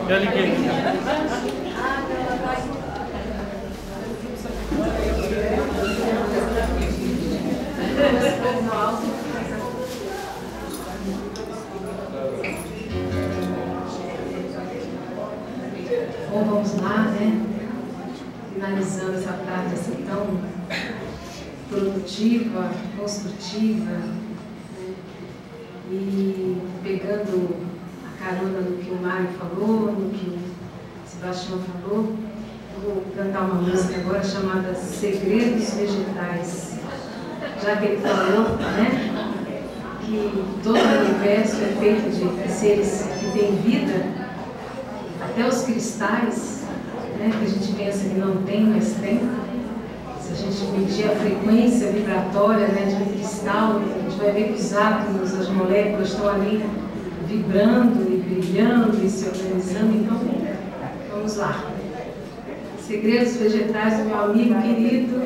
Eu liguei. Bom, vamos lá, né? Finalizando essa tarde assim tão produtiva, construtiva, né? E pegando a carona no que o Mário falou, no que o Sebastião falou, eu vou cantar uma música agora chamada Segredos Vegetais. Já que ele falou, né, que todo o universo é feito de seres que têm vida, até os cristais, né, que a gente pensa que não tem, mas tem. Se a gente medir a frequência vibratória, né, de um cristal, a gente vai ver que os átomos, as moléculas estão ali vibrando e brilhando e se organizando. Então, vamos lá. Segredos Vegetais do meu amigo querido,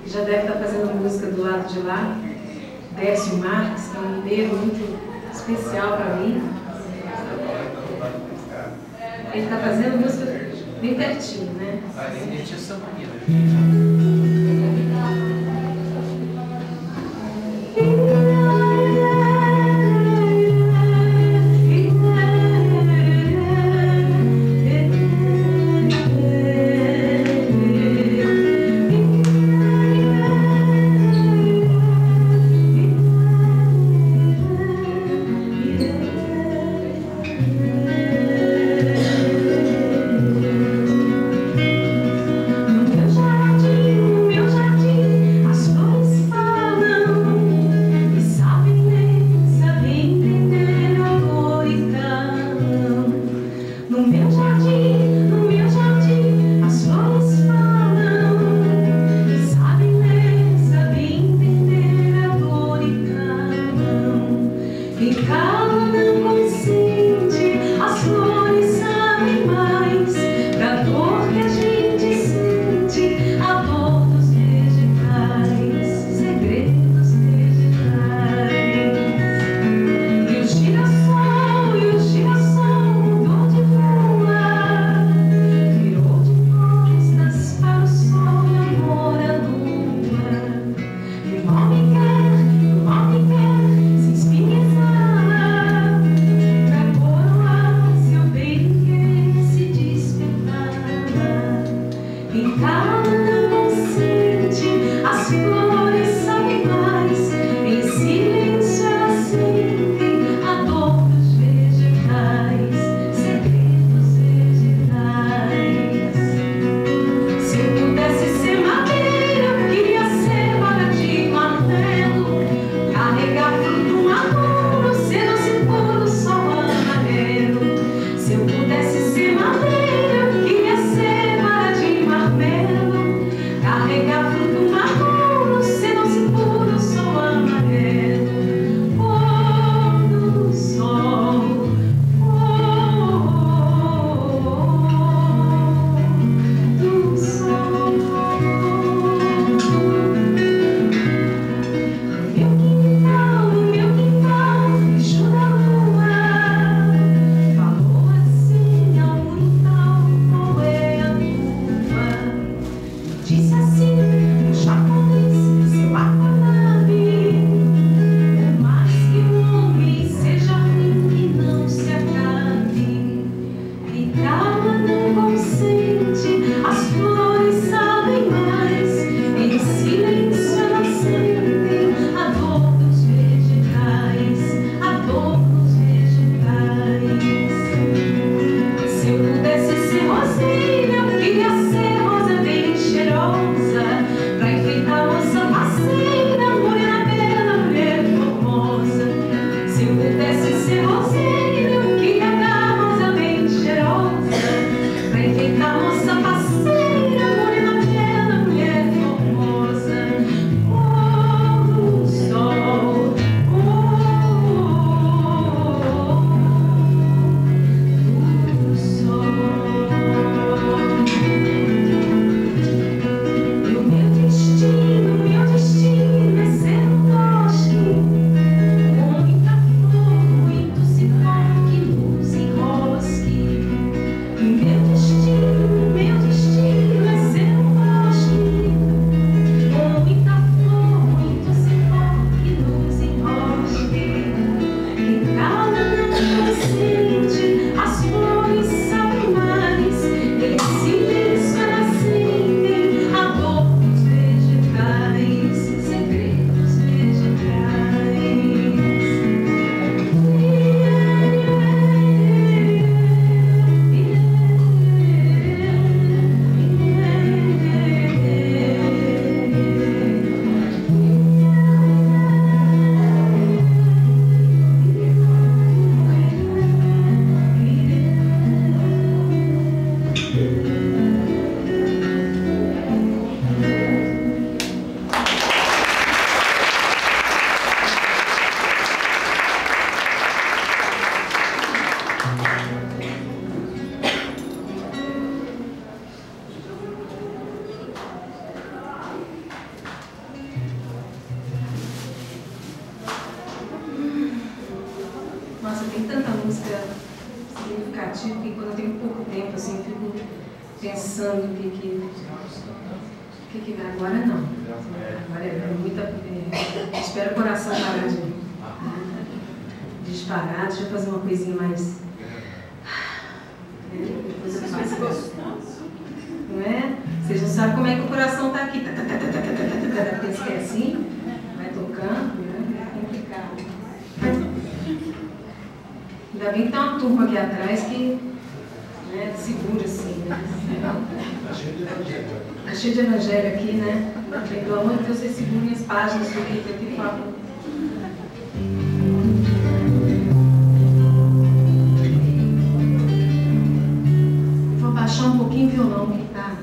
que já deve estar fazendo música do lado de lá, Décio Marques, que é um mineiro muito especial para mim. Ele está fazendo música bem pertinho, né? Jardim música significativa, porque quando eu tenho pouco tempo, assim, eu fico pensando o que agora não. Agora é muita. Espero o coração parar de disparar, deixa eu fazer uma coisinha mais. Depois eu faço. Não é? Vocês não sabem como é que o coração está aqui. Pensa que é assim, vai tocando, né? É complicado. Ainda bem que tem uma turma aqui atrás que, né, segura assim, né? Está cheio de evangelho. Está cheio de evangelho aqui, né? Pelo amor de Deus, vocês segurem as páginas do livro aqui, por favor. Vou baixar um pouquinho o violão que está.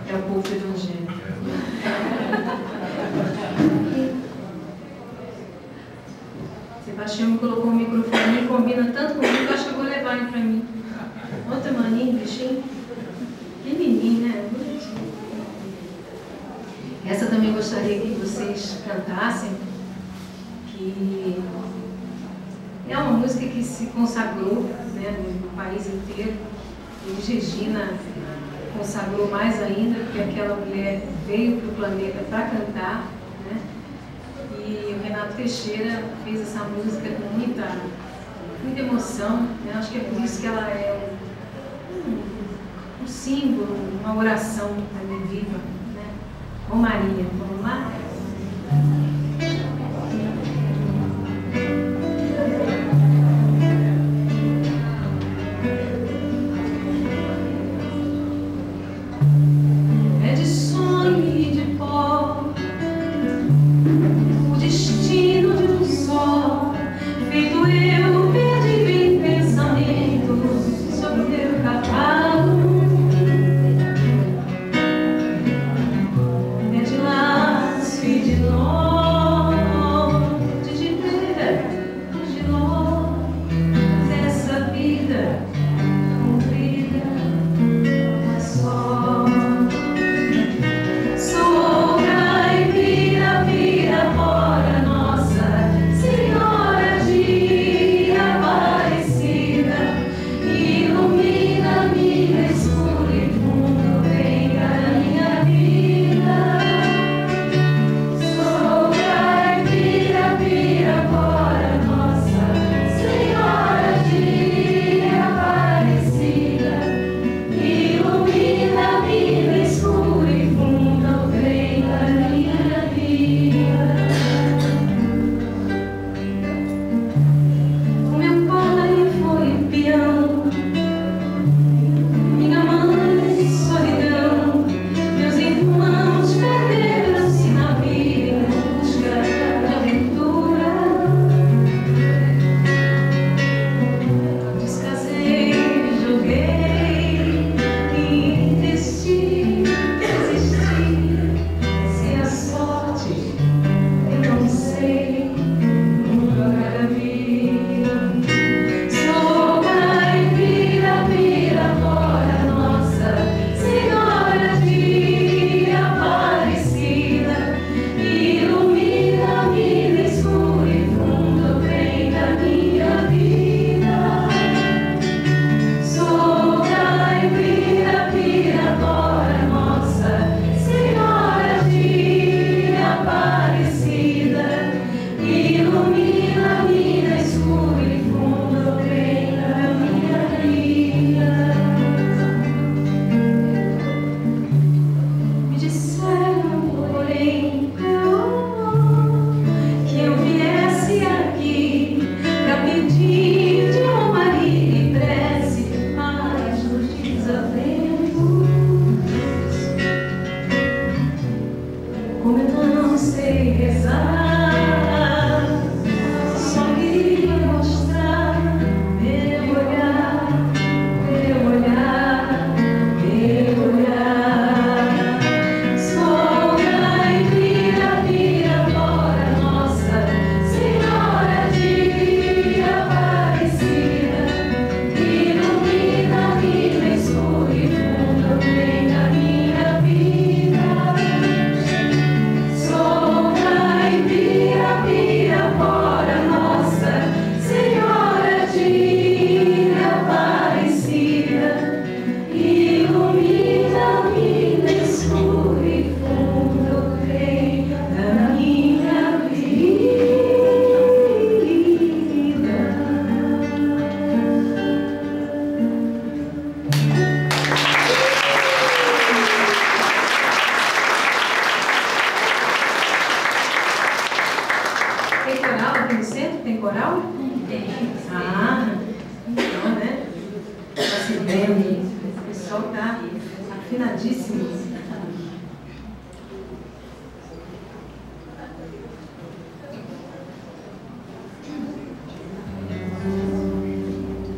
É o povo do Evangelho. Sebastião me colocou o microfone e combina tanto comigo que eu acho que eu vou levar ele para mim. Outra maninha, bichinho. Pequenininho, né? Bonitinho. Essa também gostaria que vocês cantassem, que é uma música que se consagrou, né, no país inteiro. E Regina consagrou mais ainda, porque aquela mulher veio para o planeta para cantar, né? E o Renato Teixeira fez essa música com muita emoção, né? Acho que é por isso que ela é um símbolo, uma oração também viva, né? Romaria, vamos lá?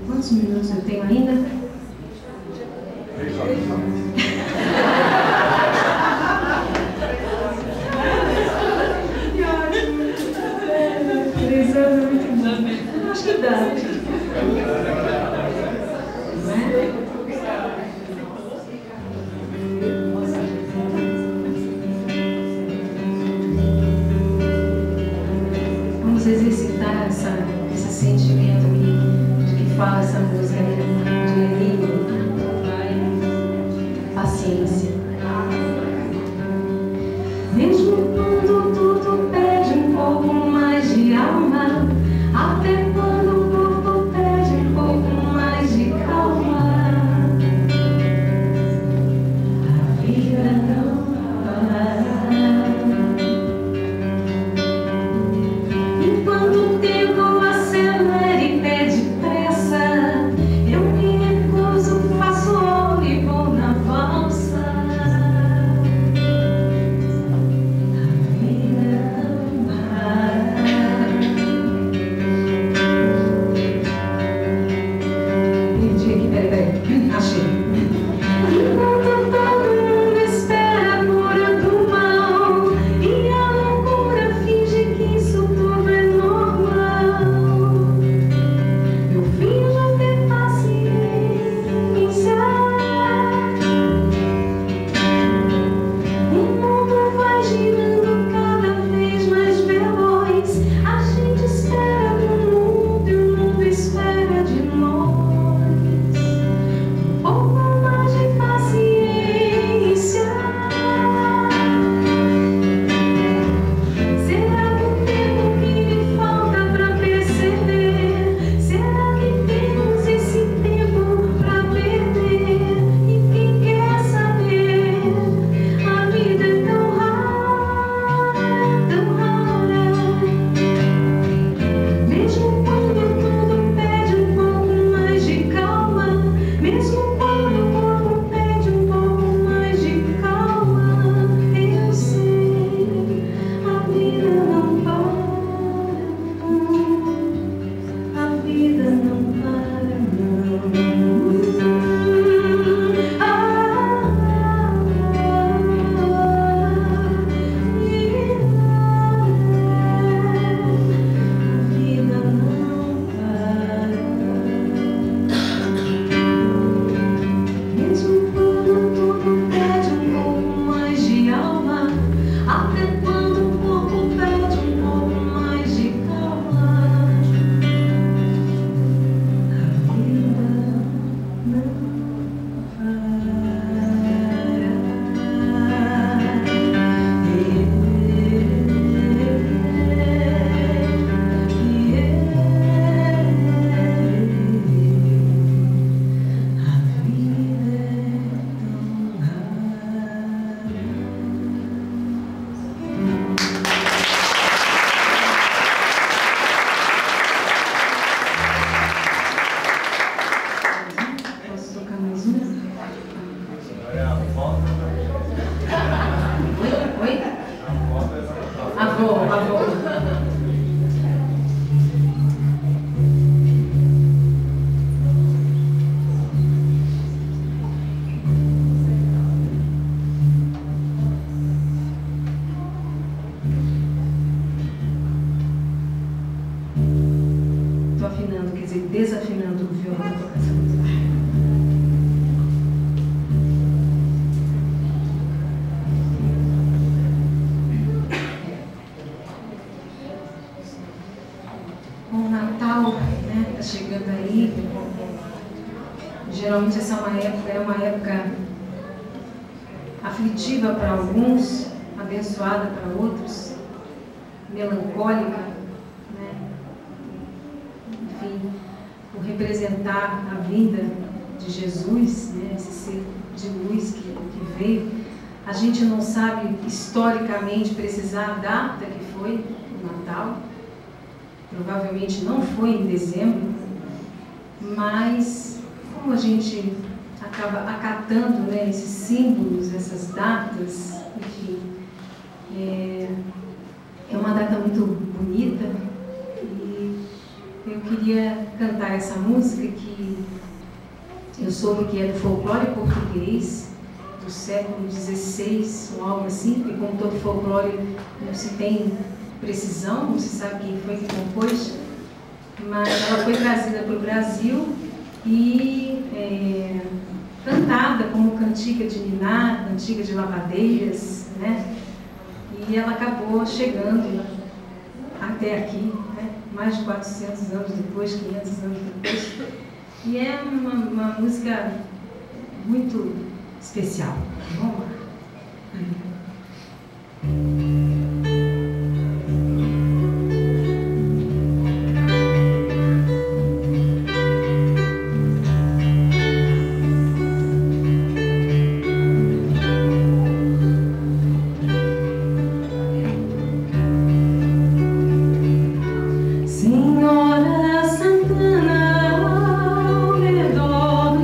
Quantos minutos eu tenho ainda? 3 horas. Que ótimo! 3 horas é muito bom. Oi? Avô. Estou afinando, quer dizer, desafinando o violão para essa música. O Natal, né, está chegando aí. Geralmente essa é uma época aflitiva para alguns, abençoada para outros, melancólica, né? Enfim, por representar a vinda de Jesus, né? Esse ser de luz que veio. A gente não sabe historicamente precisar a data que foi o Natal. Provavelmente não foi em dezembro, mas como a gente acaba acatando, né, esses símbolos, essas datas, enfim, é uma data muito bonita e eu queria cantar essa música que eu soube que é do folclore português do século XVI, ou algo assim, porque como todo folclore não se tem precisão, não se sabe quem foi que compôs, mas ela foi trazida para o Brasil e cantada como cantiga de niná, cantiga de lavadeiras, né? E ela acabou chegando até aqui, né? Mais de 400 anos depois, 500 anos depois, e é uma música muito especial. Vamos lá. Senhora Santana ao redor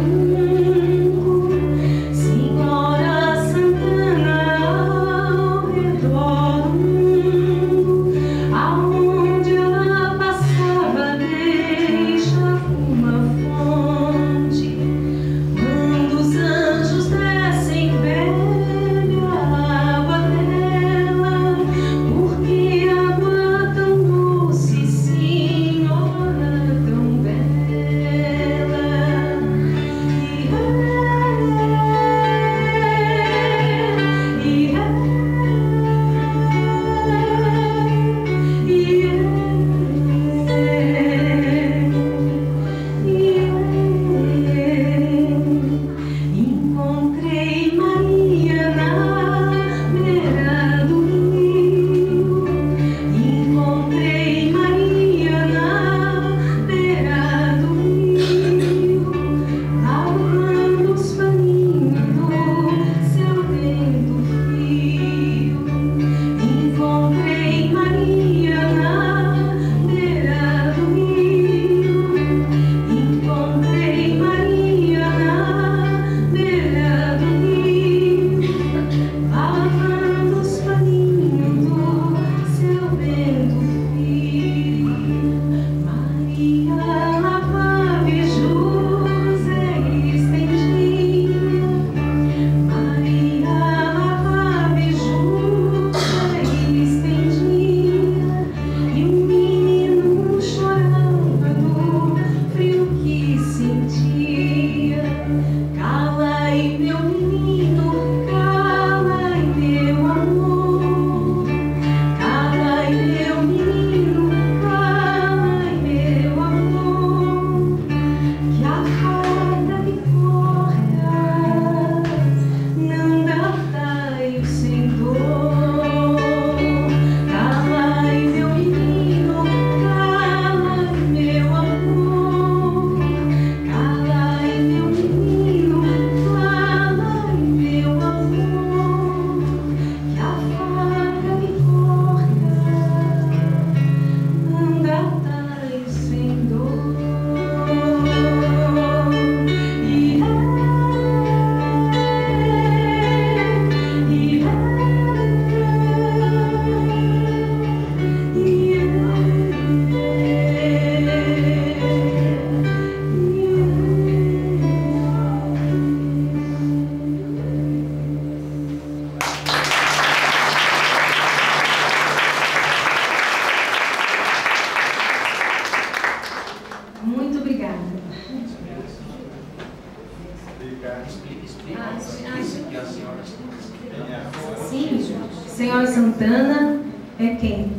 Sim, Senhora Santana é quem?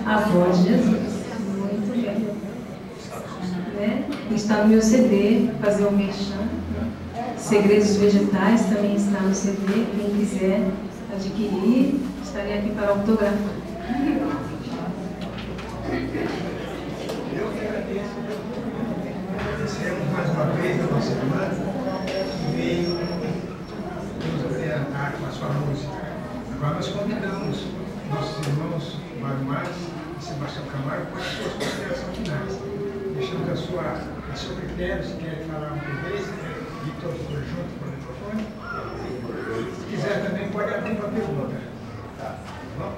A voz de Jesus. Muito bem. Né? Está no meu CD, fazer o merchan. Segredos Vegetais também está no CD. Quem quiser adquirir, estarei aqui para autografar. Eu que agradeço. Agradecemos mais uma vez a nossa irmã que veio nos orientar com a sua música. Agora nós convidamos nossos irmãos Mário Marques e Sebastião Camargo para as suas considerações finais. Deixamos a seu critério, se quer falar uma vez, e todos por junto com o microfone. Se quiser também pode abrir para pergunta. Tá bom?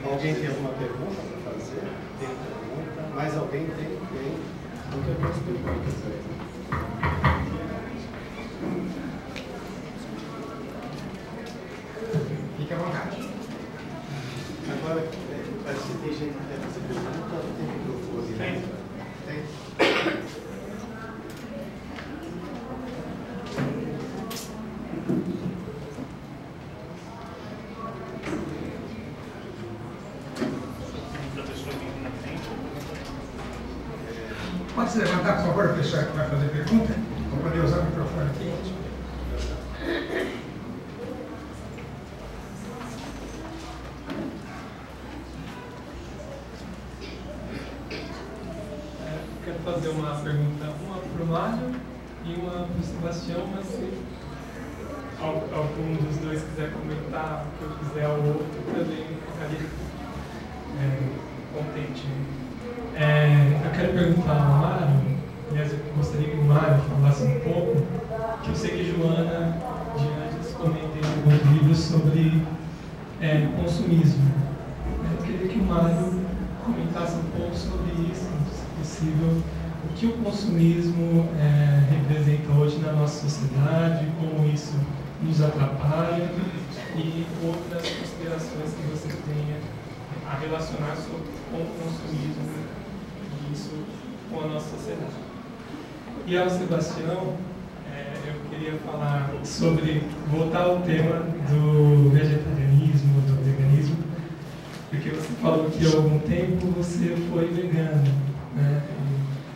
Alguém tem alguma pergunta para fazer? Tem pergunta? Mais alguém tem? Tem. Não tem mais perguntas aí. Fique à vontade. Agora, se tem gente que quer fazer pergunta, tem microfone. Tem? Tem. Pode se levantar, por favor, o pessoal que vai fazer pergunta? Vou poder usar o microfone aqui. Quero fazer uma pergunta, uma para o Mário e uma para o Sebastião, mas se algum dos dois quiser comentar, o que eu quiser ao outro, também ficaria contente. Eu quero perguntar ao Mário, aliás, eu gostaria que o Mário falasse um pouco, que eu sei que Joana de antes comentei em alguns livros sobre consumismo. Eu queria que o Mário comentasse um pouco sobre isso, se possível, o que o consumismo representa hoje na nossa sociedade, como isso nos atrapalha e outras considerações que você tenha a relacionar com o consumismo e isso com a nossa sociedade. E ao Sebastião, eu queria falar sobre, voltar ao tema do vegetarianismo, do veganismo, porque você falou que há algum tempo você foi vegano, né?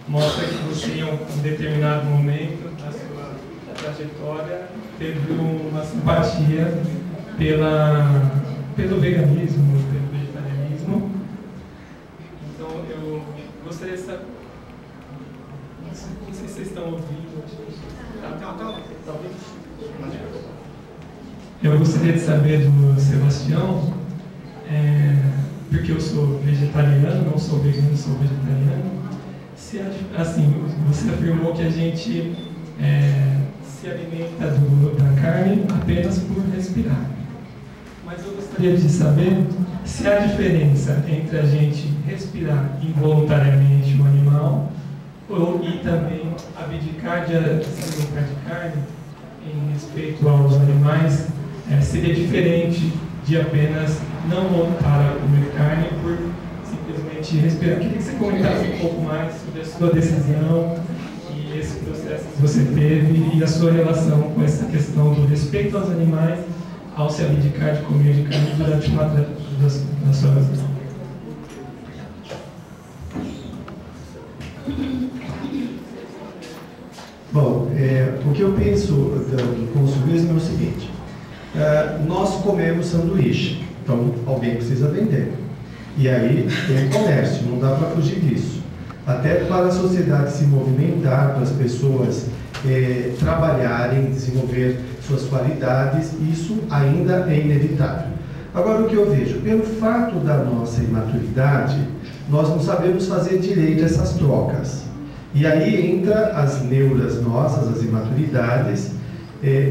E mostra que você em um determinado momento da sua trajetória teve uma simpatia pelo veganismo, pelo vegetarianismo. Então eu gostaria de saber, não sei se vocês estão ouvindo. Tá ouvindo? Eu gostaria de saber do Sebastião, porque eu sou vegetariano, não sou vegano, sou vegetariano. Se, assim, você afirmou que a gente se alimenta da carne apenas por respirar. Mas eu gostaria de saber se há diferença entre a gente respirar involuntariamente o animal e também abdicar de se alimentar de carne em respeito aos animais seria diferente de apenas não voltar a comer carne por simplesmente respirar. Eu queria que você comentasse um pouco mais sobre a sua decisão e esse processo que você teve e a sua relação com essa questão do respeito aos animais ao se abdicar de comer de carne durante uma da sua vida. Bom, o que eu penso do consumismo é o seguinte: nós comemos sanduíche, então alguém precisa vender. E aí tem comércio, não dá para fugir disso. Até para a sociedade se movimentar, para as pessoas trabalharem, desenvolver suas qualidades, isso ainda é inevitável. Agora, o que eu vejo, pelo fato da nossa imaturidade, nós não sabemos fazer direito essas trocas. E aí entra as neuras nossas, as imaturidades,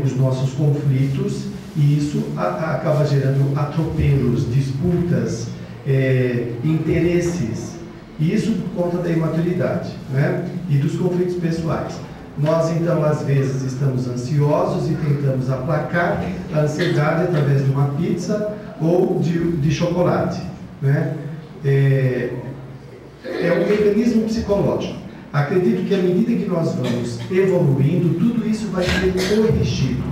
os nossos conflitos, e isso acaba gerando atropelos, disputas, interesses. E isso por conta da imaturidade, né? E dos conflitos pessoais. Nós, então, às vezes estamos ansiosos e tentamos aplacar a ansiedade através de uma pizza ou de chocolate, né? é um mecanismo psicológico. Acredito que à medida que nós vamos evoluindo, tudo isso vai ser corrigido.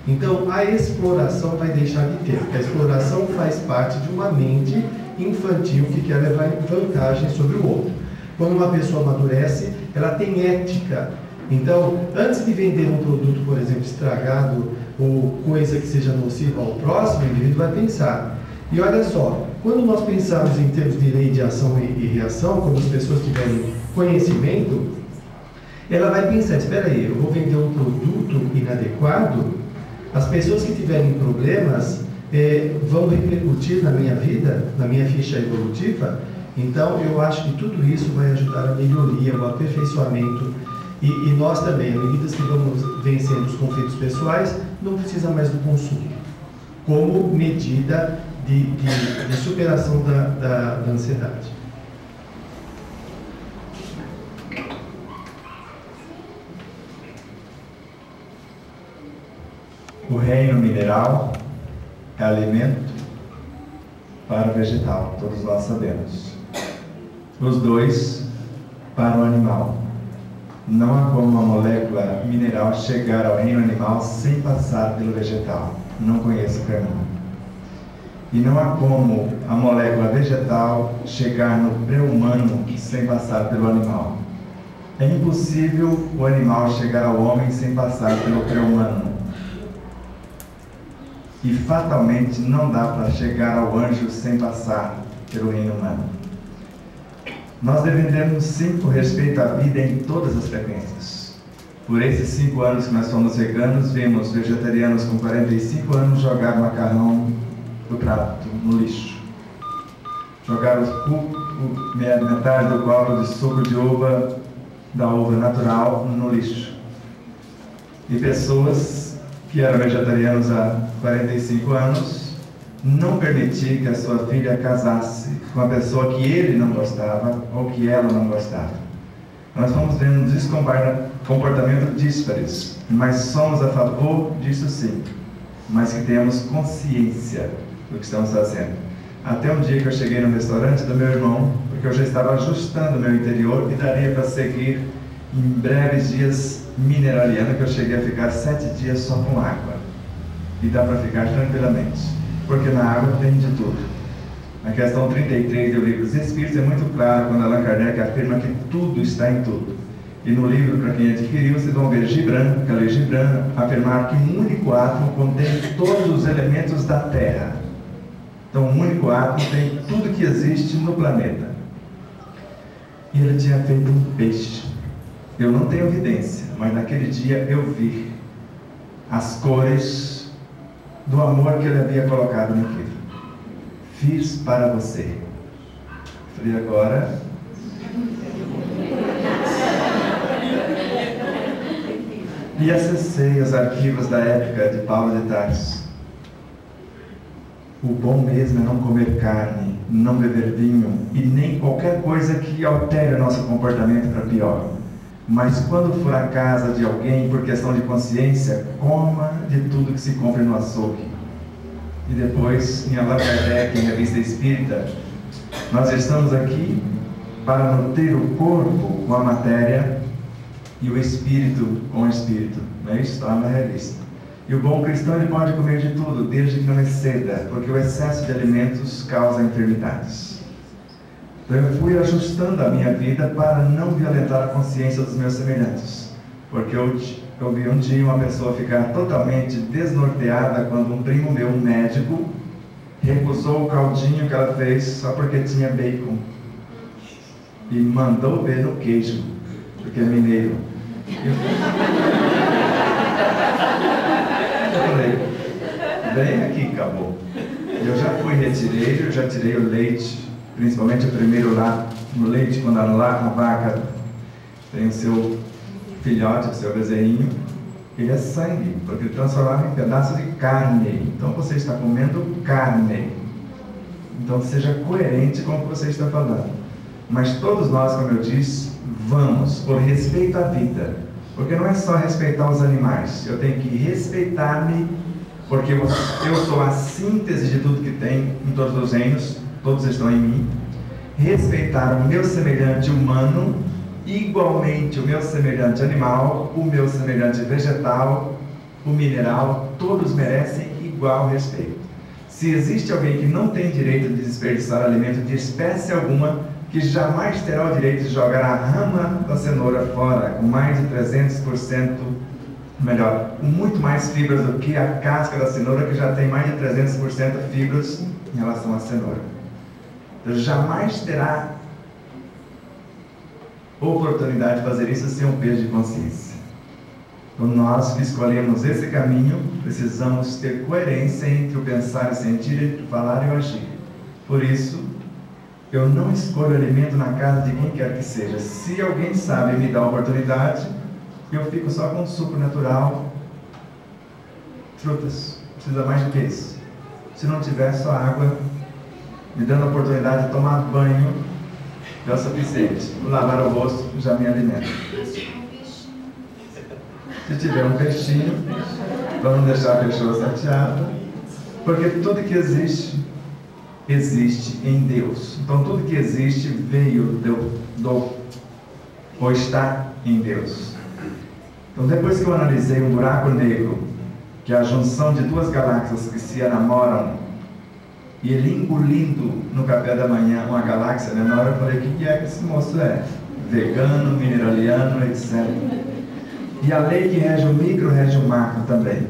Então, a exploração vai deixar de ter. A exploração faz parte de uma mente infantil que quer levar vantagem sobre o outro. Quando uma pessoa amadurece, ela tem ética. Então, antes de vender um produto, por exemplo, estragado ou coisa que seja nociva ao próximo, o indivíduo vai pensar. E olha só, quando nós pensamos em termos de lei de ação e reação, quando as pessoas tiverem conhecimento, ela vai pensar, espera aí, eu vou vender um produto inadequado, as pessoas que tiverem problemas vão repercutir na minha vida, na minha ficha evolutiva. Então, eu acho que tudo isso vai ajudar a melhoria, o aperfeiçoamento. E nós também, à medida que vamos vencendo os conflitos pessoais, não precisa mais do consumo, como medida de superação da ansiedade. O reino mineral é alimento para o vegetal, todos nós sabemos. Os dois para o animal. Não há como uma molécula mineral chegar ao reino animal sem passar pelo vegetal. Não conheço o caminho. E não há como a molécula vegetal chegar no pré-humano sem passar pelo animal. É impossível o animal chegar ao homem sem passar pelo pré-humano. E fatalmente não dá para chegar ao anjo sem passar pelo reino humano. Nós devemos sim por respeito à vida em todas as frequências. Por esses 5 anos que nós fomos veganos, vimos vegetarianos com 45 anos jogar macarrão do prato no lixo. Jogar metade do copo de suco de uva, da uva natural, no lixo. E pessoas que eram vegetarianos há 45 anos não permitir que a sua filha casasse com uma pessoa que ele não gostava ou que ela não gostava. Nós vamos vendo comportamentos díspares, mas somos a favor disso sim, mas que tenhamos consciência do que estamos fazendo. Até um dia que eu cheguei no restaurante do meu irmão, porque eu já estava ajustando o meu interior e daria para seguir em breves dias mineraliano, que eu cheguei a ficar 7 dias só com água. E dá para ficar tranquilamente, porque na água tem de tudo. Na questão 33 do livro dos Espíritos é muito claro quando Allan Kardec afirma que tudo está em tudo. E no livro, para quem adquiriu, vocês vão ver Gibran, Khalil Gibran, afirmar que um único átomo contém todos os elementos da Terra. Então, um único átomo tem tudo que existe no planeta. E ele tinha feito um peixe. Eu não tenho evidência, mas naquele dia eu vi as cores do amor que ele havia colocado naquilo. Fiz para você. Falei, agora... E acessei os arquivos da época de Paulo de Tarso. O bom mesmo é não comer carne, não beber vinho e nem qualquer coisa que altere o nosso comportamento para pior. Mas quando for à casa de alguém por questão de consciência, coma de tudo que se compra no açougue. E depois, em Allan Kardec, em Revista Espírita, nós estamos aqui para nutrir o corpo com a matéria e o espírito com o espírito. Não é isso? Está na revista. E o bom cristão ele pode comer de tudo, desde que não exceda, porque o excesso de alimentos causa enfermidades. Então eu fui ajustando a minha vida para não violentar a consciência dos meus semelhantes. Porque eu vi um dia uma pessoa ficar totalmente desnorteada quando um primo meu, um médico, recusou o caldinho que ela fez só porque tinha bacon. E mandou ver no queijo, porque é mineiro. Eu falei, vem aqui, acabou. Eu já fui retirei, eu já tirei o leite, principalmente o primeiro lá, no leite, quando a vaca tem o seu filhote, o seu bezerrinho, ele é sangue, porque ele transformava em pedaço de carne. Então você está comendo carne. Então seja coerente com o que você está falando. Mas todos nós, como eu disse, vamos por respeito à vida. Porque não é só respeitar os animais, eu tenho que respeitar-me, porque eu sou a síntese de tudo que tem em todos os reinos, todos estão em mim. respeitar o meu semelhante humano, igualmente o meu semelhante animal, o meu semelhante vegetal, o mineral, todos merecem igual respeito. Se existe alguém que não tem direito de desperdiçar alimento de espécie alguma, que jamais terá o direito de jogar a rama da cenoura fora, com mais de 300%, melhor, com muito mais fibras do que a casca da cenoura, que já tem mais de 300% fibras em relação à cenoura. Então, jamais terá oportunidade de fazer isso sem um peso de consciência. Então, nós que escolhemos esse caminho, precisamos ter coerência entre o pensar e sentir, entre o falar e o agir. Por isso, eu não escolho alimento na casa de quem quer que seja. Se alguém sabe me dar a oportunidade, eu fico só com suco natural, frutas. Precisa mais do que isso. Se não tiver, só água, me dando a oportunidade de tomar banho, é o suficiente. Lavar o rosto, já me alimento. Se tiver um peixinho, vamos deixar a pessoa chateada, porque tudo que existe, existe em Deus. Então tudo que existe veio ou está em Deus. Então depois que eu analisei um buraco negro, que é a junção de duas galáxias que se enamoram, e ele engolindo no café da manhã uma galáxia menor, eu falei, o que é que esse moço é? Vegano, mineraliano, etc. E a lei que rege o micro, rege o macro também.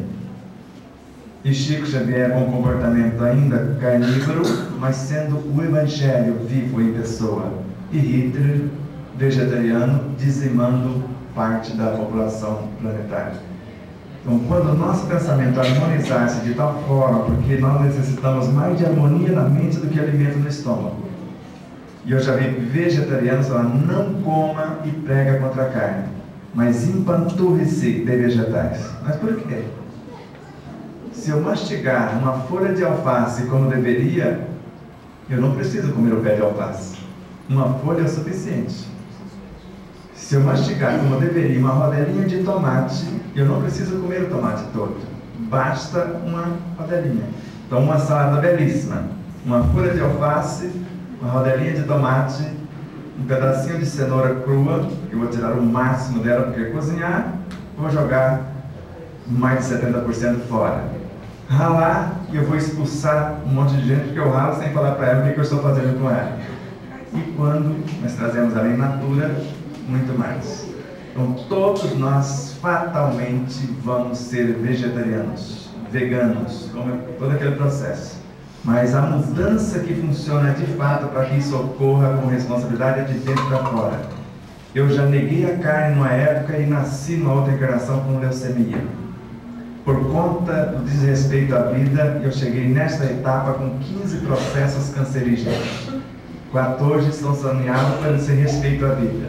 E Chico Xavier com um comportamento ainda carnívoro, mas sendo o evangelho vivo em pessoa. E Hitler, vegetariano, dizimando parte da população planetária. Então, quando o nosso pensamento harmonizar-se de tal forma, porque nós necessitamos mais de harmonia na mente do que alimento no estômago. E eu já vi vegetarianos falar, não coma e prega contra a carne, mas empanturre-se de vegetais. Mas por quê? Se eu mastigar uma folha de alface como deveria, eu não preciso comer o pé de alface. Uma folha é o suficiente. Se eu mastigar como deveria uma rodelinha de tomate, eu não preciso comer o tomate todo. Basta uma rodelinha. Então, uma salada belíssima. Uma folha de alface, uma rodelinha de tomate, um pedacinho de cenoura crua, eu vou tirar o máximo dela porque cozinhar, vou jogar mais de 70% fora. Ralar, e eu vou expulsar um monte de gente porque eu ralo sem falar para ela o que eu estou fazendo com ela. E quando nós trazemos ela in natura, muito mais. Então todos nós fatalmente vamos ser vegetarianos, veganos, como todo aquele processo. Mas a mudança que funciona de fato para que isso ocorra com responsabilidade é de dentro para fora. Eu já neguei a carne numa época e nasci numa outra encarnação com leucemia. Por conta do desrespeito à vida, eu cheguei nesta etapa com 15 processos cancerígenos. 14 estão saneados para esse respeito à vida.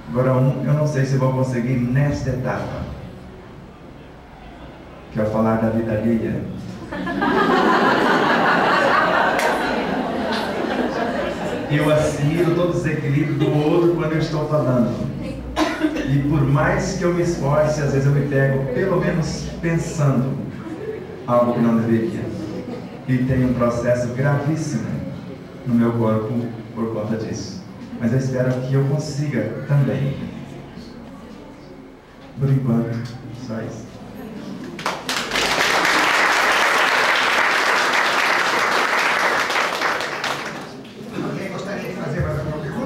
Agora eu não sei se vou conseguir nesta etapa, que é o falar da vida alheia. Eu assimilo todo o desequilíbrio do outro quando eu estou falando. E por mais que eu me esforce, às vezes eu me pego pelo menos pensando algo que não deveria. E tenho um processo gravíssimo no meu corpo por conta disso. Mas eu espero que eu consiga também. Por enquanto, só isso. Alguém gostaria de fazer mais alguma pergunta?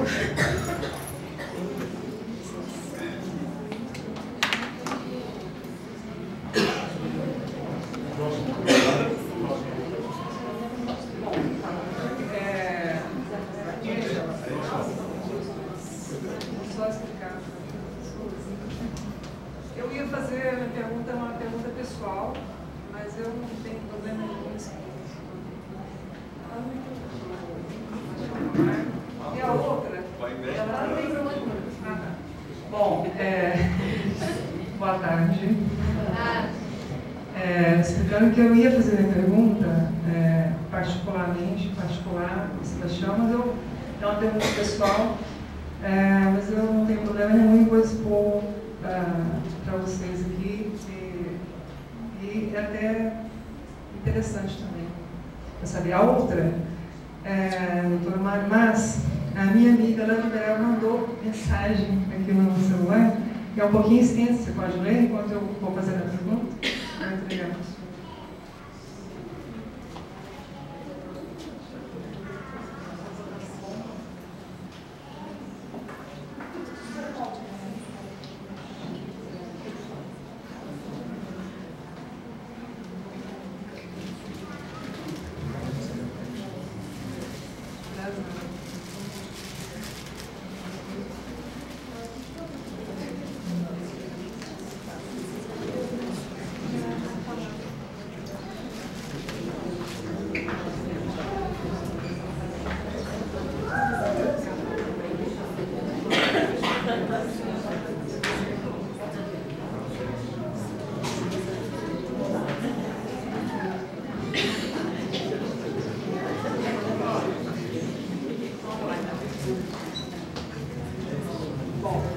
Só explicar. Eu ia fazer a pergunta, uma pergunta pessoal, mas eu não tenho problema nenhum em explicar. E a outra? Ela não tem problema nenhum. Ah, tá. Bom, boa tarde. Explicando que eu ia fazer minha pergunta, particular, Sebastião, mas é uma pergunta pessoal, mas eu não tenho problema nenhum em expor para vocês aqui, e é até interessante também para saber. A outra, doutora Mari Mas, A minha amiga lá de Uberaba mandou mensagem aqui no celular, que é um pouquinho extenso, você pode ler enquanto eu vou fazer a pergunta? Muito legal.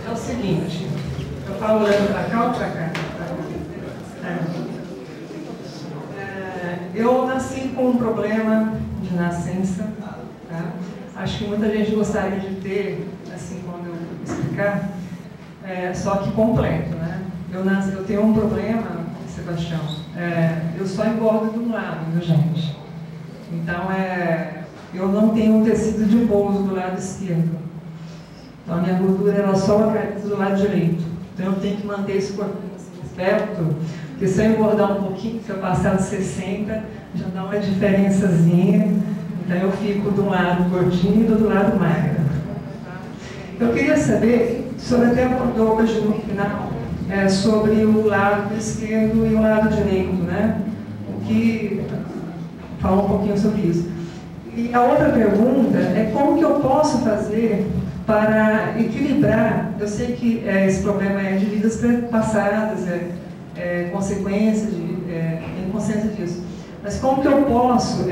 É o seguinte, eu falo olhando para cá ou para cá? Eu nasci com um problema de nascença, tá? Acho que muita gente gostaria de ter, assim, quando eu explicar, só que completo, né? Eu tenho um problema, Sebastião, eu só engordo de um lado, viu, gente? Então, eu não tenho um tecido de pouso do lado esquerdo. Então, a minha gordura ela só localiza do lado direito. Então, eu tenho que manter esse corpo esperto, porque se eu engordar um pouquinho, se eu passar de 60, já dá uma diferençazinha. Então, eu fico do lado gordinho e do lado magra. Eu queria saber, o senhor até abordou hoje no final, sobre o lado esquerdo e o lado direito, né? O que... Falar um pouquinho sobre isso. E a outra pergunta é como que eu posso fazer para equilibrar, eu sei que esse problema é de vidas passadas, consequência, tenho consciência disso, mas como que eu posso,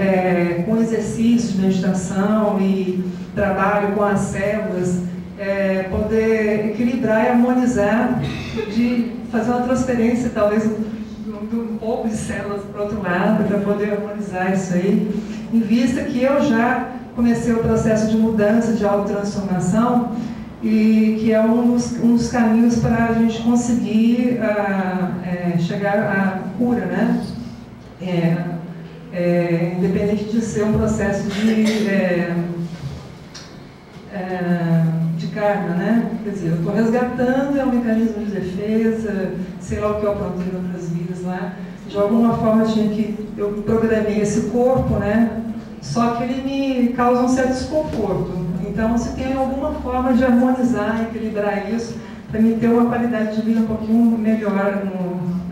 com exercício, meditação e trabalho com as células, poder equilibrar e harmonizar, de fazer uma transferência, talvez, de um pouco de células para o outro lado, para poder harmonizar isso aí, em vista que eu já comecei o processo de mudança, de autotransformação, e que é um dos caminhos para a gente conseguir chegar à cura, né? Independente de ser um processo de karma, né? Quer dizer, eu estou resgatando, um mecanismo de defesa, sei lá o que eu aprontei em outras vidas lá. De alguma forma eu programei esse corpo, né? Só que ele me causa um certo desconforto. Então, se tem alguma forma de harmonizar, equilibrar isso, para mim ter uma qualidade de vida um pouquinho melhor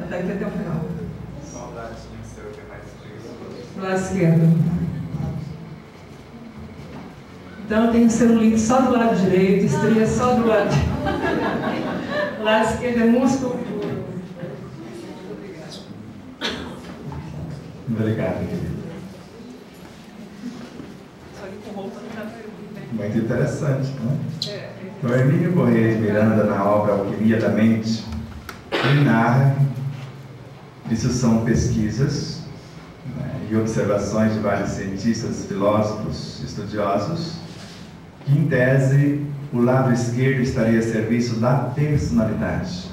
daqui até o final. Só o lado seu que é mais frio. Do lado esquerdo. Então, eu tenho celulite só do lado direito, estria só do lado direito. O lado esquerdo é músculo puro. Obrigado, querido. Muito interessante, né? O Hermínio Corrêa de Miranda, na obra Alquimia da Mente, ele narra, isso são pesquisas, né, e observações de vários cientistas, filósofos, estudiosos, que em tese o lado esquerdo estaria a serviço da personalidade,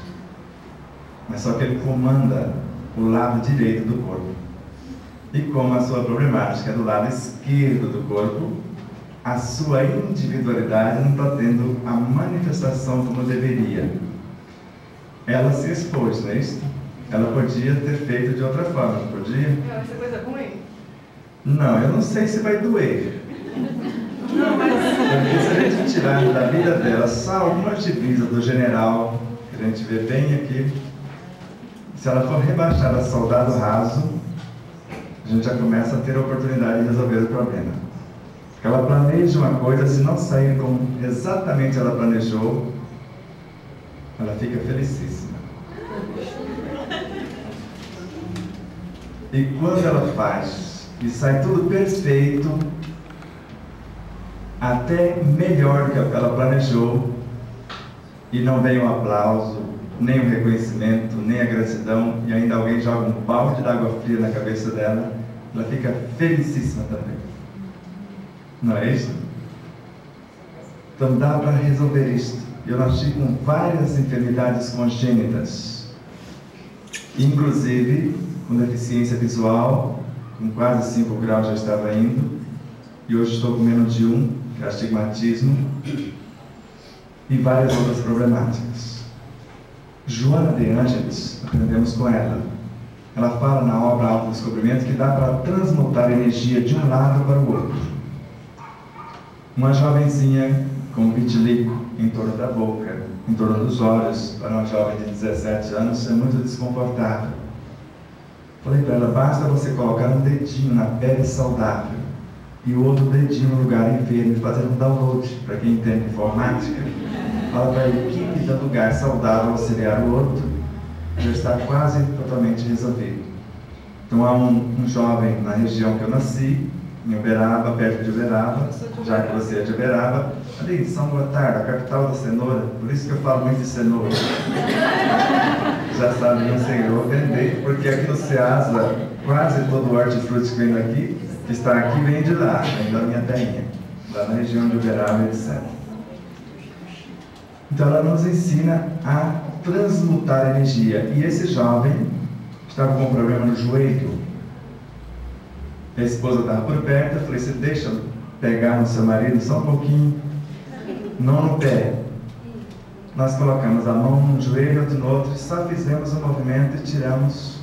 mas só que ele comanda o lado direito do corpo. E como a sua problemática é do lado esquerdo do corpo, a sua individualidade não está tendo a manifestação como deveria. Ela se expôs, não é isso? Ela podia ter feito de outra forma, não podia? Vai ser coisa ruim? Não, eu não sei se vai doer. Não, mas... Porque se a gente tirar da vida dela só algumas divisas do general, que a gente vê bem aqui, se ela for rebaixada a soldado raso, a gente já começa a ter a oportunidade de resolver o problema. Porque ela planeja uma coisa, se não sair como exatamente ela planejou, ela fica felicíssima. E quando ela faz e sai tudo perfeito, até melhor do que ela planejou, e não vem um aplauso, nem um reconhecimento, nem a gratidão, e ainda alguém joga um balde de água fria na cabeça dela, ela fica felicíssima também. Não é isso? Então dá para resolver isso. Eu nasci com várias enfermidades congênitas, inclusive com deficiência visual, com quase 5 graus já estava indo, e hoje estou com menos de 1, que é astigmatismo, e várias outras problemáticas. Joana de Ângeles, aprendemos com ela. Ela fala na obra Autodescobrimento que dá para transmutar energia de um lado para o outro. Uma jovenzinha com vitiligo em torno da boca, em torno dos olhos, para uma jovem de 17 anos, é muito desconfortável. Falei para ela, basta você colocar um dedinho na pele saudável e o outro dedinho no lugar enfermo e fazer um download, para quem entende informática. Fala para a equipe do lugar saudável auxiliar o outro, já está quase totalmente resolvido. Então há um jovem na região que eu nasci, em Uberaba, perto de Uberaba, já que você é de Uberaba, ali em São Gotardo, a capital da cenoura, por isso que eu falo muito de cenoura. Já sabiam, Senhor, vender, porque aqui no Ceasa, quase todo o hortifruti que vem daqui, que está aqui, vem de lá, vem da minha terrinha, lá na região de Uberaba, etc. Então ela nos ensina a transmutar energia. E esse jovem estava com um problema no joelho. A esposa estava por perto, eu falei, você deixa eu pegar no seu marido só um pouquinho, não no pé. Nós colocamos a mão num joelho, outro no outro, e só fizemos o movimento e tiramos,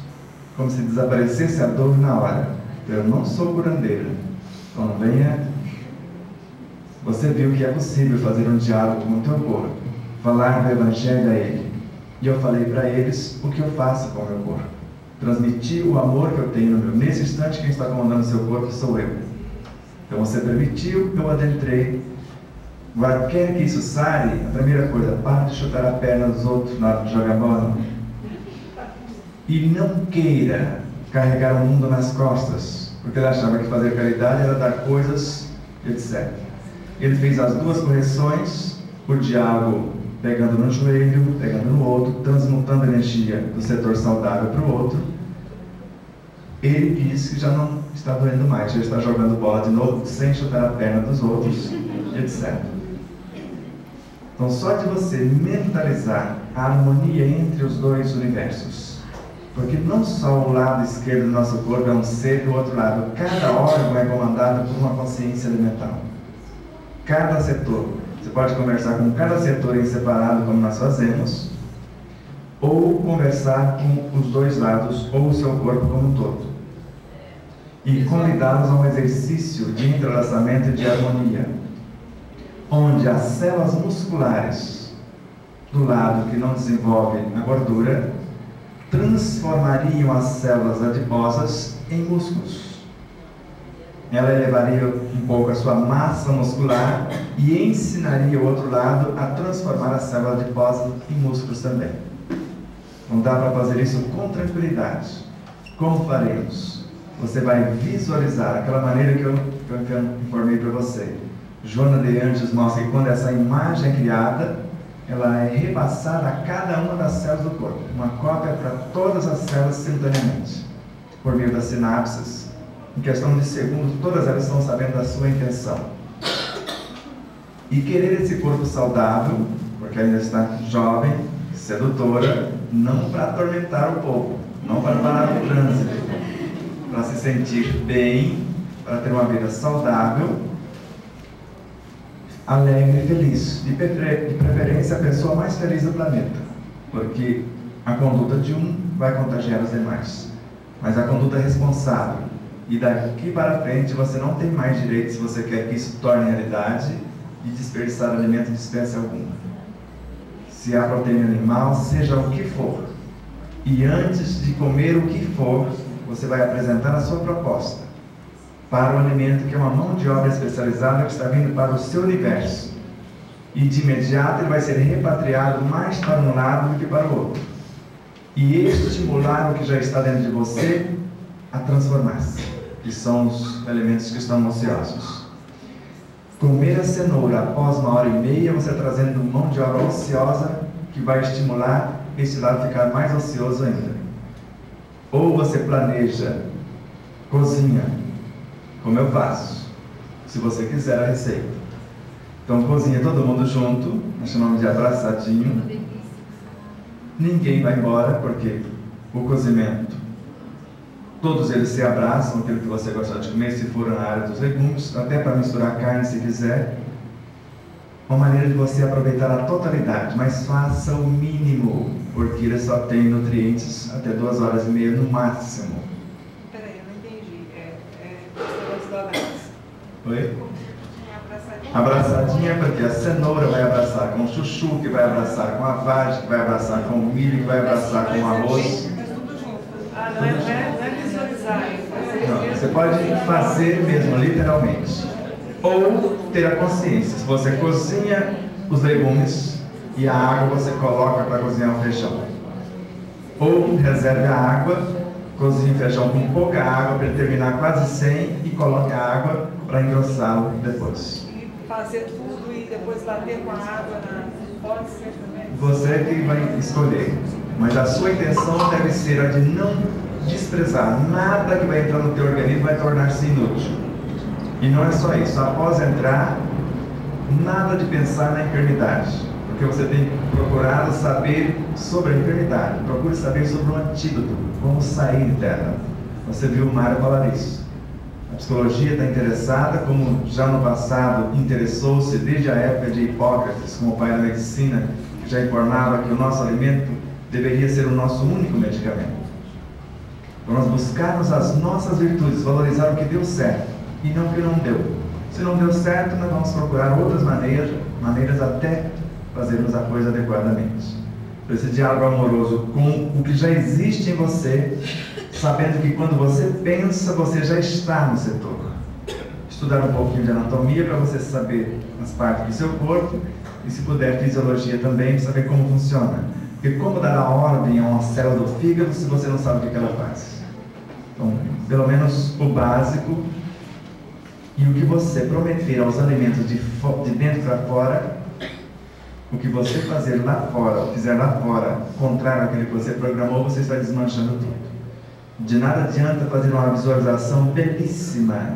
como se desaparecesse a dor na hora. Eu não sou curandeira, então não venha. Você viu que é possível fazer um diálogo com o teu corpo, falar do Evangelho a ele. E eu falei para eles o que eu faço com o meu corpo. Transmitir o amor que eu tenho no meu. Nesse instante, quem está comandando o seu corpo sou eu. Então você permitiu, eu adentrei. Agora, quer que isso saia? A primeira coisa, para de chutar a perna dos outros na hora de jogar bola. E não queira carregar o mundo nas costas, porque ele achava que fazer caridade era dar coisas, etc. Ele fez as duas correções, o diálogo pegando no joelho, pegando no outro, transmutando a energia do setor saudável para o outro. Ele disse que já não está doendo mais, já está jogando bola de novo, sem chutar a perna dos outros, etc. Então, só de você mentalizar a harmonia entre os dois universos, porque não só o lado esquerdo do nosso corpo é um ser e o outro lado, cada órgão é comandado por uma consciência elemental. Cada setor. Você pode conversar com cada setor em separado, como nós fazemos, ou conversar com os dois lados, ou o seu corpo como um todo. E convidá-los a um exercício de entrelaçamento e de harmonia, onde as células musculares do lado que não desenvolve a gordura transformariam as células adiposas em músculos. Ela elevaria um pouco a sua massa muscular e ensinaria o outro lado a transformar a célula adiposa em músculos também. Não dá para fazer isso com tranquilidade. Como faremos? Você vai visualizar aquela maneira que eu informei para você. Joana de Ângeles mostra que quando essa imagem é criada, ela é repassada a cada uma das células do corpo. Uma cópia para todas as células simultaneamente, por meio das sinapses. Em questão de segundos, todas elas estão sabendo da sua intenção. E querer esse corpo saudável, porque ainda está jovem, sedutora, não para atormentar o povo, não para parar o trânsito, para se sentir bem, para ter uma vida saudável, alegre e feliz. De preferência, a pessoa mais feliz do planeta, porque a conduta de um vai contagiar os demais. Mas a conduta responsável. E daqui para frente você não tem mais direito, se você quer que isso torne realidade, de desperdiçar alimento de espécie alguma. Se há proteína animal, seja o que for. E antes de comer o que for, você vai apresentar a sua proposta para o alimento, que é uma mão de obra especializada que está vindo para o seu universo. E de imediato ele vai ser repatriado mais para um lado do que para o outro. E estimular o que já está dentro de você a transformar-se, que são os elementos que estão ociosos. Comer a cenoura após 1h30, você está trazendo mão de obra ociosa que vai estimular esse lado a ficar mais ocioso ainda. Ou você planeja, cozinha, como eu faço, se você quiser a receita. Então cozinha todo mundo junto, nós chamamos de abraçadinho. Ninguém vai embora, porque o cozimento, todos eles se abraçam, aquilo que você gostar de comer, se for na área dos legumes, até para misturar carne se quiser. Uma maneira de você aproveitar a totalidade, mas faça o mínimo, porque ele só tem nutrientes até 2 horas e meia no máximo. Peraí, eu não entendi. Você do abraço. Oi? Abraçadinha porque a cenoura vai abraçar com o chuchu, que vai abraçar com a vagem, que vai abraçar com o milho, que vai abraçar com o arroz. Mas tudo junto. Ah, não é visualizar, Não, você pode fazer mesmo, literalmente. Ou ter a consciência. Se você cozinha os legumes e a água você coloca para cozinhar o feijão. Ou reserve a água, cozinhe o feijão com pouca água para ele terminar quase sem e coloque a água para engrossá-lo depois. Fazer tudo e depois bater com a água pode ser também? Você que vai escolher, mas a sua intenção deve ser a de não desprezar nada que vai entrar no teu organismo, vai tornar-se inútil. E não é só isso, após entrar, nada de pensar na enfermidade, porque você tem procurado saber sobre a enfermidade, procure saber sobre o antídoto, como sair dela. Você viu o Mário falar isso. A psicologia está interessada, como já no passado interessou-se desde a época de Hipócrates, como pai da medicina, que já informava que o nosso alimento deveria ser o nosso único medicamento. Para nós buscarmos as nossas virtudes, valorizar o que deu certo e não o que não deu. Se não deu certo, nós vamos procurar outras maneiras até fazermos a coisa adequadamente. Esse diálogo amoroso com o que já existe em você, sabendo que quando você pensa, você já está no setor. Estudar um pouquinho de anatomia para você saber as partes do seu corpo e, se puder, fisiologia também, para saber como funciona. Porque como dar a ordem a uma célula do fígado se você não sabe o que ela faz? Então, pelo menos o básico. E o que você prometer aos alimentos de dentro para fora, o que você fazer lá fora, ou fizer lá fora, contrário àquilo que você programou, você está desmanchando tudo. De nada adianta fazer uma visualização belíssima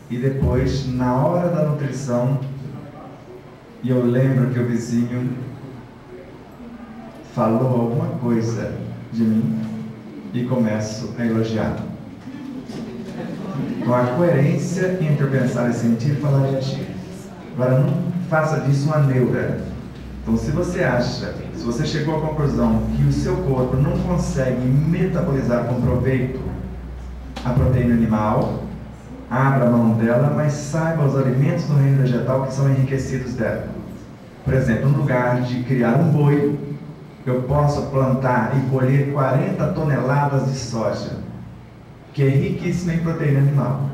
e depois, na hora da nutrição, e eu lembro que o vizinho falou alguma coisa de mim e começo a elogiá-lo. Com a coerência entre pensar e sentir, falar e agir. Agora, não faça disso uma neura. Então, se você chegou à conclusão que o seu corpo não consegue metabolizar com proveito a proteína animal, abra a mão dela, mas saiba os alimentos do reino vegetal que são enriquecidos dela. Por exemplo, no lugar de criar um boi, eu posso plantar e colher 40 toneladas de soja, que é riquíssima em proteína animal.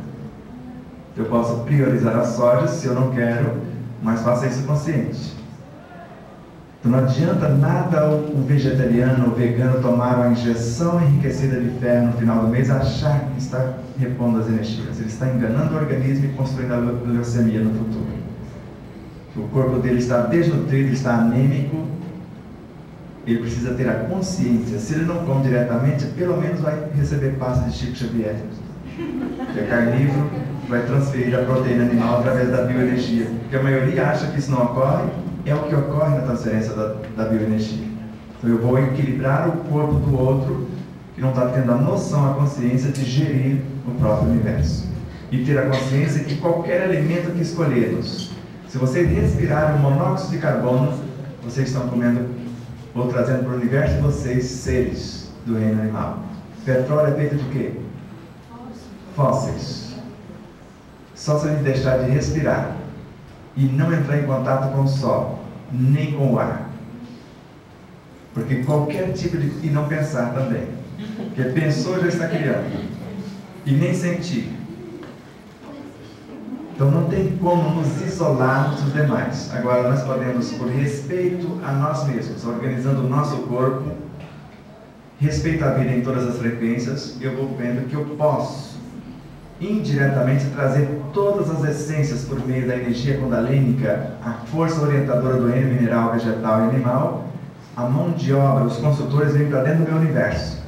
Eu posso priorizar a soja se eu não quero, mas faça isso consciente. Então não adianta nada o vegetariano ou o vegano tomar uma injeção enriquecida de ferro no final do mês, achar que está repondo as energias. Ele está enganando o organismo e construindo a leucemia no futuro. O corpo dele está desnutrido, está anêmico. Ele precisa ter a consciência. Se ele não come diretamente, pelo menos vai receber passe de Chico Xavier, que é carnívoro, vai transferir a proteína animal através da bioenergia. Porque a maioria acha que isso não ocorre, é o que ocorre na transferência da bioenergia. Então eu vou equilibrar o corpo do outro, que não está tendo a noção, a consciência de gerir o próprio universo. E ter a consciência que qualquer alimento que escolhermos, se vocês respirarem o monóxido de carbono, vocês estão comendo ou trazendo para o universo de vocês seres do reino animal. Petróleo é feito de quê? Fósseis. Só se a gente deixar de respirar e não entrar em contato com o sol, nem com o ar. Porque qualquer tipo de... E não pensar também. Porque pensou, já está criando. E nem sentir. Então não tem como nos isolarmos dos demais. Agora nós podemos, por respeito a nós mesmos, organizando o nosso corpo, respeitar a vida em todas as frequências, eu vou vendo que eu posso indiretamente trazer todas as essências por meio da energia kundalínica, a força orientadora do reino mineral, vegetal e animal, a mão de obra, os consultores vêm para dentro do meu universo.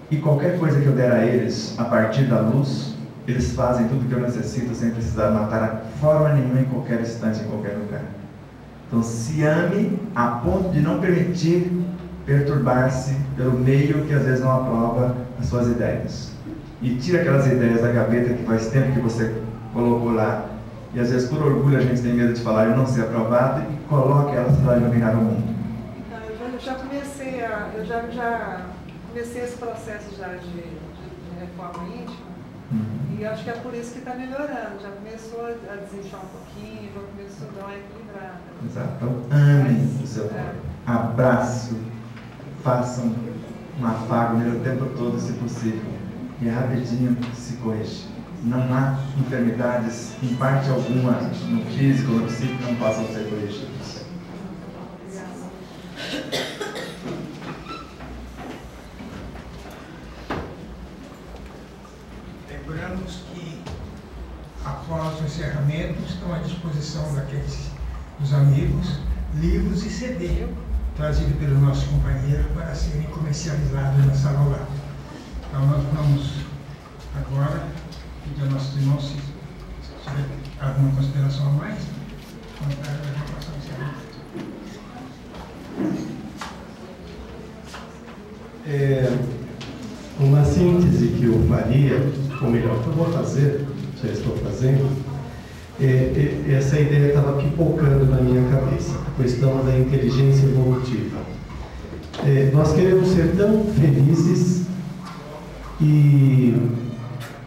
E qualquer coisa que eu der a eles, a partir da luz, eles fazem tudo o que eu necessito sem precisar matar a forma nenhuma, em qualquer instante, em qualquer lugar. Então, se ame a ponto de não permitir perturbar-se pelo meio que às vezes não aprova as suas ideias. E tira aquelas ideias da gaveta que faz tempo que você colocou lá, e às vezes por orgulho a gente tem medo de falar e não ser aprovado, e coloque elas para iluminar o mundo. Eu já comecei esse processo já de reforma íntima, e acho que é por isso que está melhorando. Já começou a desinchar um pouquinho, já começou a dar uma equilibrada. Exato. Então, ame o seu abraço, façam um afago nele o tempo todo, se possível, e rapidinho se corrige. Não há enfermidades, em parte alguma, no físico ou no psíquico, que não possam ser corrigidas. Lembramos que, após o encerramento, estão à disposição dos amigos livros e CD, trazidos pelo nosso companheiro para serem comercializados na sala ao lado. Então, nós vamos agora pedir aos nossos irmãos se tiver alguma consideração a mais, contar a informação encerrada. Uma síntese que eu faria, ou melhor, que eu vou fazer, já estou fazendo, essa ideia estava pipocando na minha cabeça, a questão da inteligência evolutiva. Nós queremos ser tão felizes e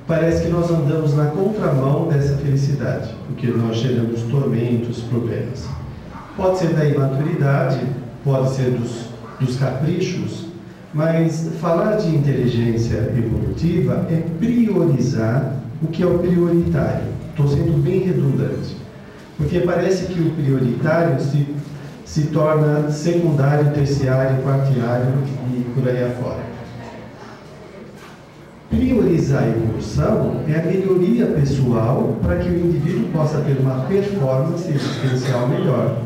parece que nós andamos na contramão dessa felicidade, porque nós geramos tormentos, problemas. Pode ser da imaturidade, pode ser dos caprichos, mas falar de inteligência evolutiva é priorizar o que é o prioritário. Estou sendo bem redundante, porque parece que o prioritário se torna secundário, terciário, quartiário e por aí afora. Priorizar a evolução é a melhoria pessoal para que o indivíduo possa ter uma performance existencial melhor.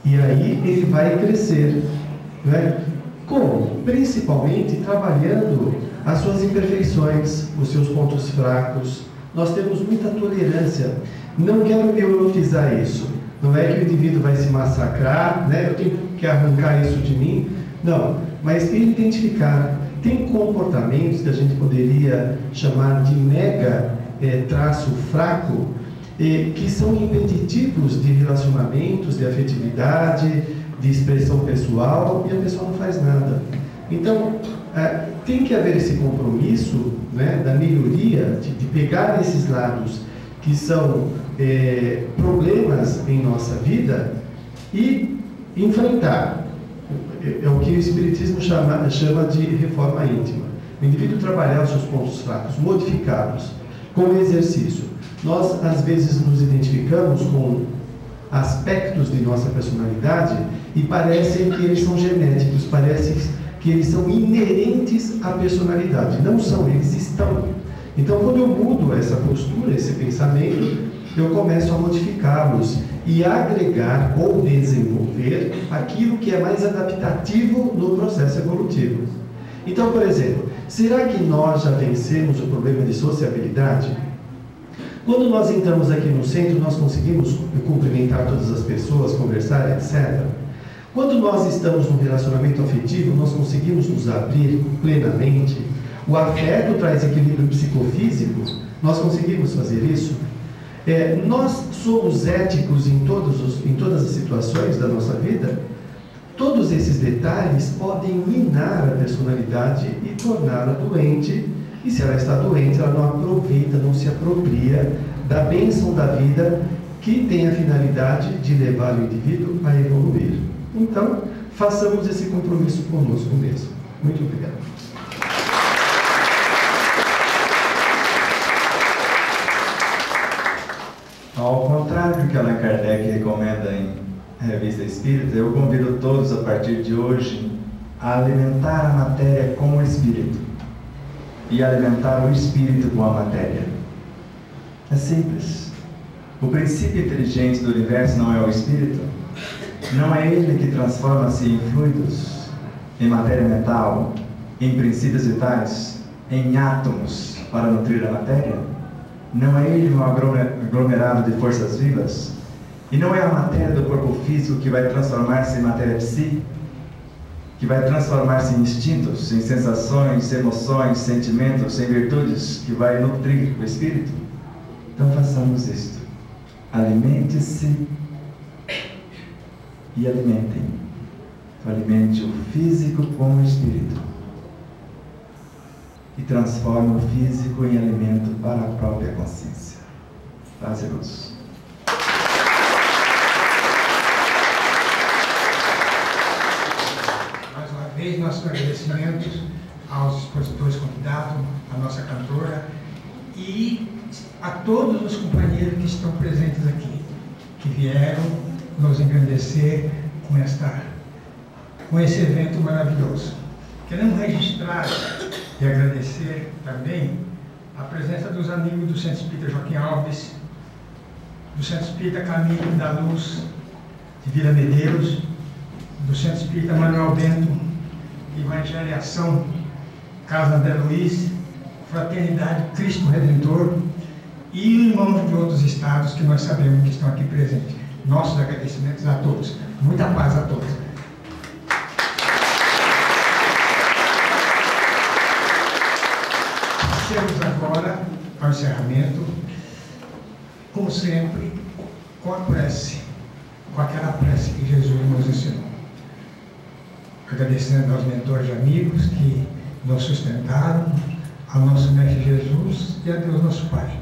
E aí ele vai crescer, né? Como? Principalmente trabalhando as suas imperfeições, os seus pontos fracos. Nós temos muita tolerância. Não quero biologizar isso. Não é que o indivíduo vai se massacrar, né? Eu tenho que arrancar isso de mim. Não, mas identificar. Tem comportamentos que a gente poderia chamar de mega traço fraco, que são impeditivos de relacionamentos, de afetividade, de expressão pessoal, e a pessoa não faz nada. Então, tem que haver esse compromisso, né, da melhoria, de pegar esses lados que são problemas em nossa vida e enfrentar. É o que o Espiritismo chama de reforma íntima. O indivíduo trabalhar os seus pontos fracos, modificá-los com exercício. Nós, às vezes, nos identificamos com aspectos de nossa personalidade e parece que eles são genéticos, parece que eles são inerentes à personalidade. Não são, eles estão. Então, quando eu mudo essa postura, esse pensamento, eu começo a modificá-los e agregar ou desenvolver aquilo que é mais adaptativo no processo evolutivo. Então, por exemplo, será que nós já vencemos o problema de sociabilidade? Quando nós entramos aqui no centro, nós conseguimos cumprimentar todas as pessoas, conversar, etc. Quando nós estamos num relacionamento afetivo, nós conseguimos nos abrir plenamente. O afeto traz equilíbrio psicofísico. Nós conseguimos fazer isso? Nós somos éticos em todas as situações da nossa vida? Todos esses detalhes podem minar a personalidade e torná-la doente. E se ela está doente, ela não aproveita, não se apropria da bênção da vida que tem a finalidade de levar o indivíduo a evoluir. Então, façamos esse compromisso conosco mesmo. Muito obrigado. Ao contrário do que Allan Kardec recomenda em Revista Espírita, eu convido todos a partir de hoje a alimentar a matéria com o espírito e alimentar o espírito com a matéria. É simples. O princípio inteligente do universo não é o espírito? Não é ele que transforma-se em fluidos, em matéria mental, em princípios vitais, em átomos para nutrir a matéria? Não é ele um aglomerado de forças vivas? E não é a matéria do corpo físico que vai transformar-se em matéria psíquica? Que vai transformar-se em instintos, em sensações, emoções, sentimentos, em virtudes, que vai nutrir o espírito? Então façamos isto. Alimente-se e alimentem. Alimente o físico com o espírito. E transforme o físico em alimento para a própria consciência. Paz e luz. Mais uma vez, nossos agradecimentos aos expositores convidados, à nossa cantora e a todos os companheiros que estão presentes aqui, que vieram nos engrandecer com esse evento maravilhoso. Queremos registrar e agradecer também a presença dos amigos do Centro Espírita Joaquim Alves, do Centro Espírita Caminho da Luz de Vila Medeiros, do Centro Espírita Manuel Bento, Evangeliação Casa André Luiz, Fraternidade Cristo Redentor e irmãos de outros estados que nós sabemos que estão aqui presentes. Nossos agradecimentos a todos. Muita paz a todos. Passemos agora ao encerramento, como sempre, com a prece, com aquela prece que Jesus nos ensinou. Agradecendo aos mentores e amigos que nos sustentaram, ao nosso Mestre Jesus e a Deus nosso Pai,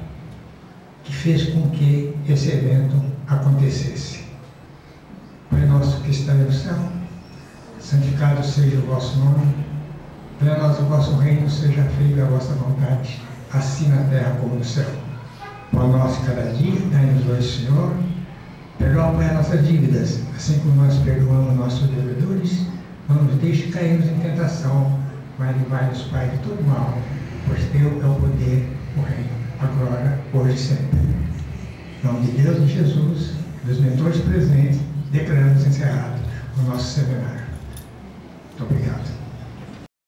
que fez com que esse evento acontecesse. Pai nosso que está no céu, santificado seja o vosso nome, venha a nós o vosso reino, seja feita a vossa vontade, assim na terra como no céu. Pão nosso cada dia, dai-nos hoje, Senhor, perdoa, Pai, as nossas dívidas, assim como nós perdoamos nossos devedores, não nos deixe cairmos em tentação, mas livrai-nos, Pai, de todo mal, pois teu é o poder, o reino, agora, hoje e sempre. Em nome de Deus e de Jesus, dos mentores presentes, declaramos encerrado o nosso seminário. Muito obrigado.